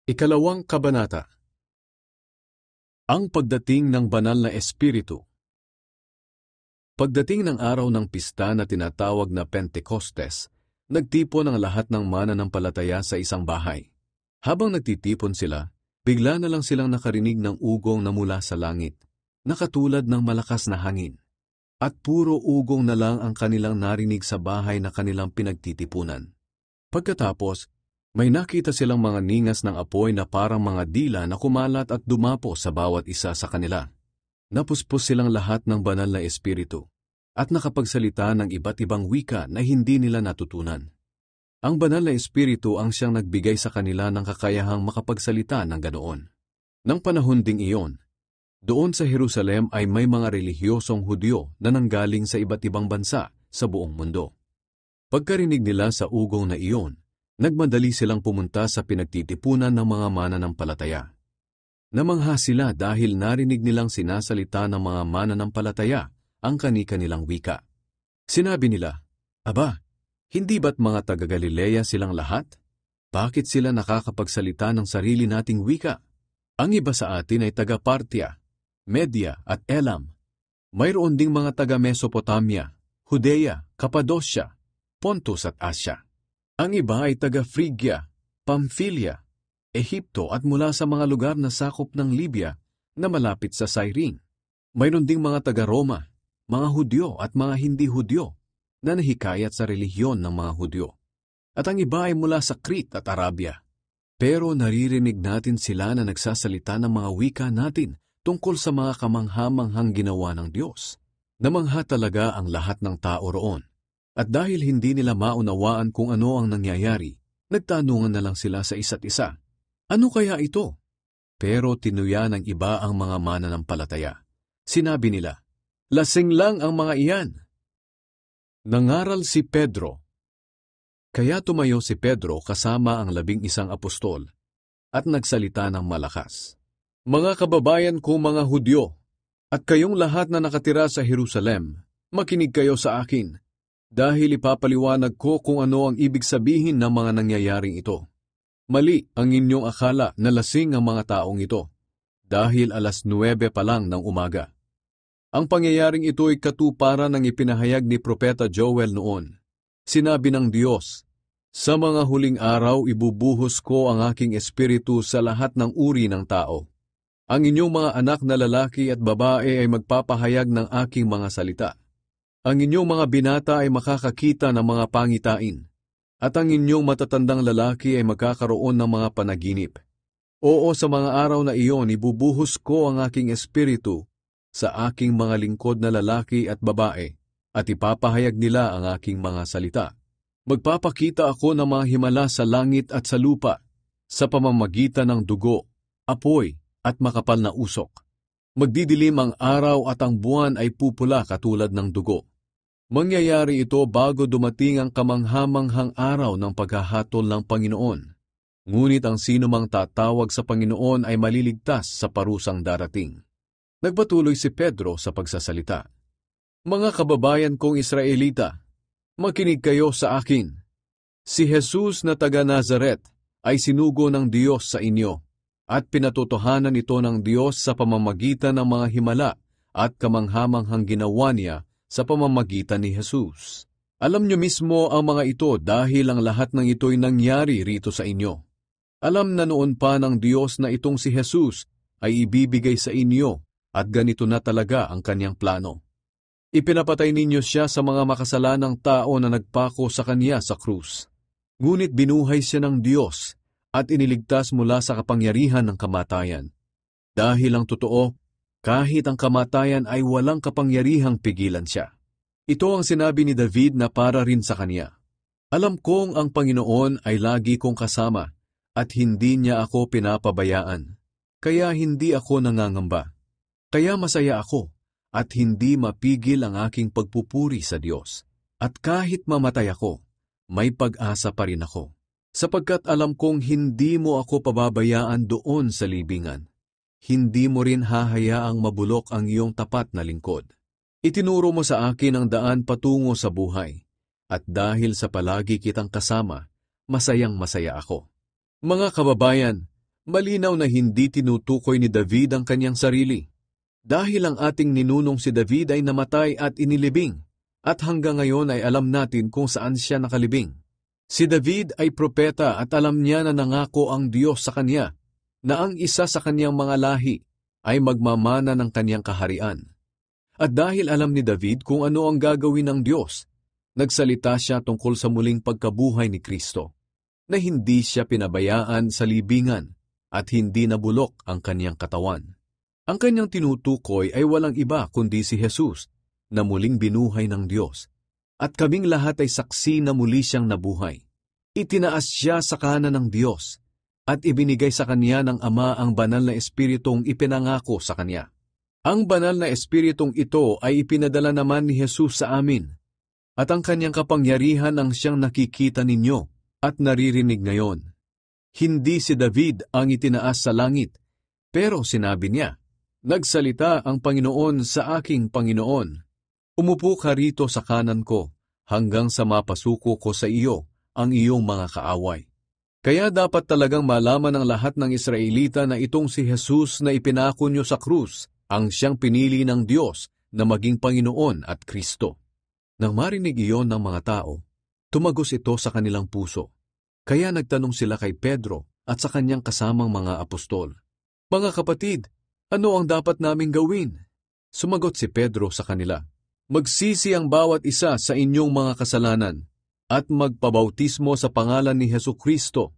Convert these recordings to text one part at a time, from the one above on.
Ikalawang Kabanata. Ang pagdating ng banal na espiritu. Pagdating ng araw ng pista na tinatawag na Pentecostes, nagtipon ang lahat ng mananampalataya sa isang bahay. Habang nagtitipon sila, bigla na lang silang nakarinig ng ugong na mula sa langit, na katulad ng malakas na hangin. At puro ugong na lang ang kanilang narinig sa bahay na kanilang pinagtitipunan. Pagkatapos, may nakita silang mga ningas ng apoy na parang mga dila na kumalat at dumapo sa bawat isa sa kanila. Napuspos silang lahat ng banal na espiritu at nakapagsalita ng iba't ibang wika na hindi nila natutunan. Ang banal na espiritu ang siyang nagbigay sa kanila ng kakayahang makapagsalita ng ganoon. Nang panahon ding iyon, doon sa Jerusalem ay may mga relihiyosong Hudyo na nanggaling sa iba't ibang bansa sa buong mundo. Pagkarinig nila sa ugong na iyon, nagmadali silang pumunta sa pinagtitipunan ng mga mananampalataya. Namangha sila dahil narinig nilang sinasalita ng mga mananampalataya ang kani-kanilang wika. Sinabi nila, "Aba, hindi ba't mga taga-Galilea silang lahat? Bakit sila nakakapagsalita ng sarili nating wika? Ang iba sa atin ay taga-Partia, Media at Elam. Mayroon ding mga taga-Mesopotamia, Judea, Cappadocia, Pontus at Asya. Ang iba ay taga-Phrygia, Pamphylia, Ehipto at mula sa mga lugar na sakop ng Libya na malapit sa Cyrene. Mayroon ding mga taga-Roma, mga Hudyo at mga hindi Hudyo na nahikayat sa relihiyon ng mga Hudyo. At ang iba ay mula sa Crete at Arabia. Pero naririnig natin sila na nagsasalita ng mga wika natin tungkol sa mga kamangha-manghang ginawa ng Diyos. Namangha talaga ang lahat ng tao roon. At dahil hindi nila maunawaan kung ano ang nangyayari, nagtanungan na lang sila sa isa't isa, "Ano kaya ito?" Pero tinuya ng iba ang mga mananampalataya. Sinabi nila, "Lasing lang ang mga iyan." Nangaral si Pedro. Kaya tumayo si Pedro kasama ang 11 apostol at nagsalita ng malakas, "Mga kababayan ko mga Hudyo, at kayong lahat na nakatira sa Jerusalem, makinig kayo sa akin. Dahil ipapaliwanag ko kung ano ang ibig sabihin ng mga nangyayaring ito. Mali ang inyong akala na lasing ang mga taong ito, dahil 9:00 pa lang ng umaga. Ang pangyayaring ito ay katuparan ng ipinahayag ni Propeta Joel noon. Sinabi ng Diyos, "Sa mga huling araw ibubuhos ko ang aking espiritu sa lahat ng uri ng tao. Ang inyong mga anak na lalaki at babae ay magpapahayag ng aking mga salita. Ang inyong mga binata ay makakakita ng mga pangitain, at ang inyong matatandang lalaki ay magkakaroon ng mga panaginip. Oo, sa mga araw na iyon ibubuhos ko ang aking espiritu sa aking mga lingkod na lalaki at babae, at ipapahayag nila ang aking mga salita. Magpapakita ako ng mga himala sa langit at sa lupa, sa pamamagitan ng dugo, apoy at makapal na usok. Magdidilim ang araw at ang buwan ay pupula katulad ng dugo. Mangyayari ito bago dumating ang kamangha-manghang araw ng paghahatol ng Panginoon. Ngunit ang sinumang tatawag sa Panginoon ay maliligtas sa parusang darating." Nagpatuloy si Pedro sa pagsasalita, "Mga kababayan kong Israelita, makinig kayo sa akin. Si Jesus na taga-Nazaret ay sinugo ng Diyos sa inyo, at pinatotohanan ito ng Diyos sa pamamagitan ng mga himala at kamangha-manghang ginawa niya sa pamamagitan ni Jesus. Alam niyo mismo ang mga ito dahil ang lahat ng ito'y nangyari rito sa inyo. Alam na noon pa ng Diyos na itong si Jesus ay ibibigay sa inyo at ganito na talaga ang kanyang plano. Ipinapatay ninyo siya sa mga makasalanang tao na nagpako sa kanya sa krus. Ngunit binuhay siya ng Diyos at iniligtas mula sa kapangyarihan ng kamatayan. Dahil ang totoo, kahit ang kamatayan ay walang kapangyarihang pigilan siya. Ito ang sinabi ni David na para rin sa kanya, "Alam kong ang Panginoon ay lagi kong kasama at hindi niya ako pinapabayaan. Kaya hindi ako nangangamba. Kaya masaya ako at hindi mapigil ang aking pagpupuri sa Diyos. At kahit mamatay ako, may pag-asa pa rin ako. Sapagkat alam kong hindi mo ako pababayaan doon sa libingan. Hindi mo rin hahayaang mabulok ang iyong tapat na lingkod. Itinuro mo sa akin ang daan patungo sa buhay, at dahil sa palagi kitang kasama, masayang-masaya ako. Mga kababayan, Malinaw na hindi tinutukoy ni David ang kanyang sarili. Dahil ang ating ninunong si David ay namatay at inilibing, at hanggang ngayon ay alam natin kung saan siya nakalibing. Si David ay propeta at alam niya na nangako ang Diyos sa kanya na ang isa sa kanyang mga lahi ay magmamana ng kanyang kaharian. At dahil alam ni David kung ano ang gagawin ng Diyos, nagsalita siya tungkol sa muling pagkabuhay ni Kristo, na hindi siya pinabayaan sa libingan at hindi nabulok ang kanyang katawan. Ang kanyang tinutukoy ay walang iba kundi si Jesus na muling binuhay ng Diyos, at kaming lahat ay saksi na muli siyang nabuhay. Itinaas siya sa kanan ng Diyos at ibinigay sa kanya ng Ama ang banal na Espiritong ipinangako sa kanya. Ang banal na Espiritong ito ay ipinadala naman ni Jesus sa amin, at ang kanyang kapangyarihan ang siyang nakikita ninyo at naririnig ngayon. Hindi si David ang itinaas sa langit, pero sinabi niya, "Nagsalita ang Panginoon sa aking Panginoon, umupo ka rito sa kanan ko hanggang sa mapasuko ko sa iyo ang iyong mga kaaway." Kaya dapat talagang malaman ng lahat ng Israelita na itong si Jesus na ipinako niyo sa krus ang siyang pinili ng Diyos na maging Panginoon at Kristo. Nang marinig iyon ng mga tao, tumagos ito sa kanilang puso. Kaya nagtanong sila kay Pedro at sa kanyang kasamang mga apostol, "Mga kapatid, ano ang dapat naming gawin?" Sumagot si Pedro sa kanila, "Magsisi ang bawat isa sa inyong mga kasalanan at magpabautismo sa pangalan ni Hesukristo,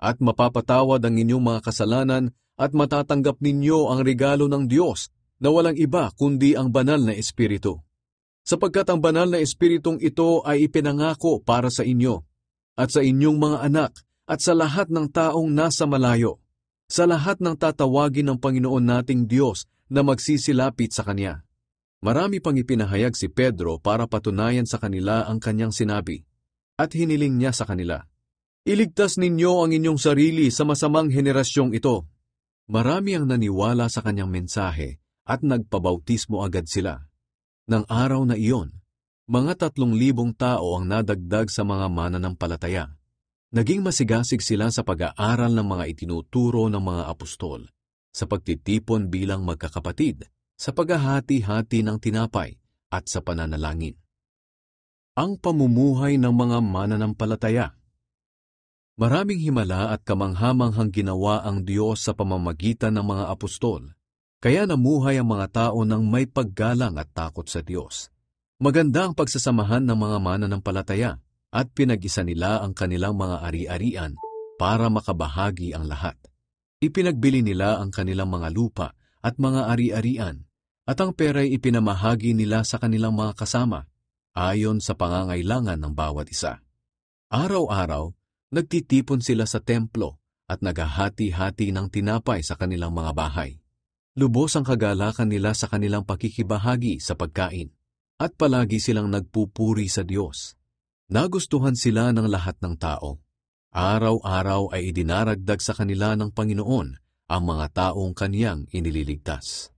at mapapatawad ang inyong mga kasalanan at matatanggap ninyo ang regalo ng Diyos na walang iba kundi ang banal na Espiritu. Sapagkat ang banal na Espiritong ito ay ipinangako para sa inyo, at sa inyong mga anak, at sa lahat ng taong nasa malayo, sa lahat ng tatawagin ng Panginoon nating Diyos na magsisilapit sa Kanya." Marami pang ipinahayag si Pedro para patunayan sa kanila ang kanyang sinabi, at hiniling niya sa kanila, "Iligtas ninyo ang inyong sarili sa masamang henerasyong ito." Marami ang naniwala sa kanyang mensahe at nagpabautismo agad sila. Nang araw na iyon, mga 3,000 tao ang nadagdag sa mga mananampalataya. Naging masigasig sila sa pag-aaral ng mga itinuturo ng mga apostol, sa pagtitipon bilang magkakapatid, sa paghahati-hati ng tinapay, at sa pananalangin. Ang pamumuhay ng mga mananampalataya. Maraming himala at kamanghamanghang ginawa ang Diyos sa pamamagitan ng mga apostol, kaya namuhay ang mga tao ng may paggalang at takot sa Diyos. Maganda ang pagsasamahan ng mga mananampalataya at pinag-isa nila ang kanilang mga ari-arian para makabahagi ang lahat. Ipinagbili nila ang kanilang mga lupa at mga ari-arian, at ang pera'y ipinamahagi nila sa kanilang mga kasama, ayon sa pangangailangan ng bawat isa. Araw-araw, nagtitipon sila sa templo at naghahati-hati ng tinapay sa kanilang mga bahay. Lubos ang kagalakan nila sa kanilang pakikibahagi sa pagkain, at palagi silang nagpupuri sa Diyos. Nagustuhan sila ng lahat ng tao. Araw-araw ay idinaragdag sa kanila ng Panginoon ang mga taong kaniyang inililigtas.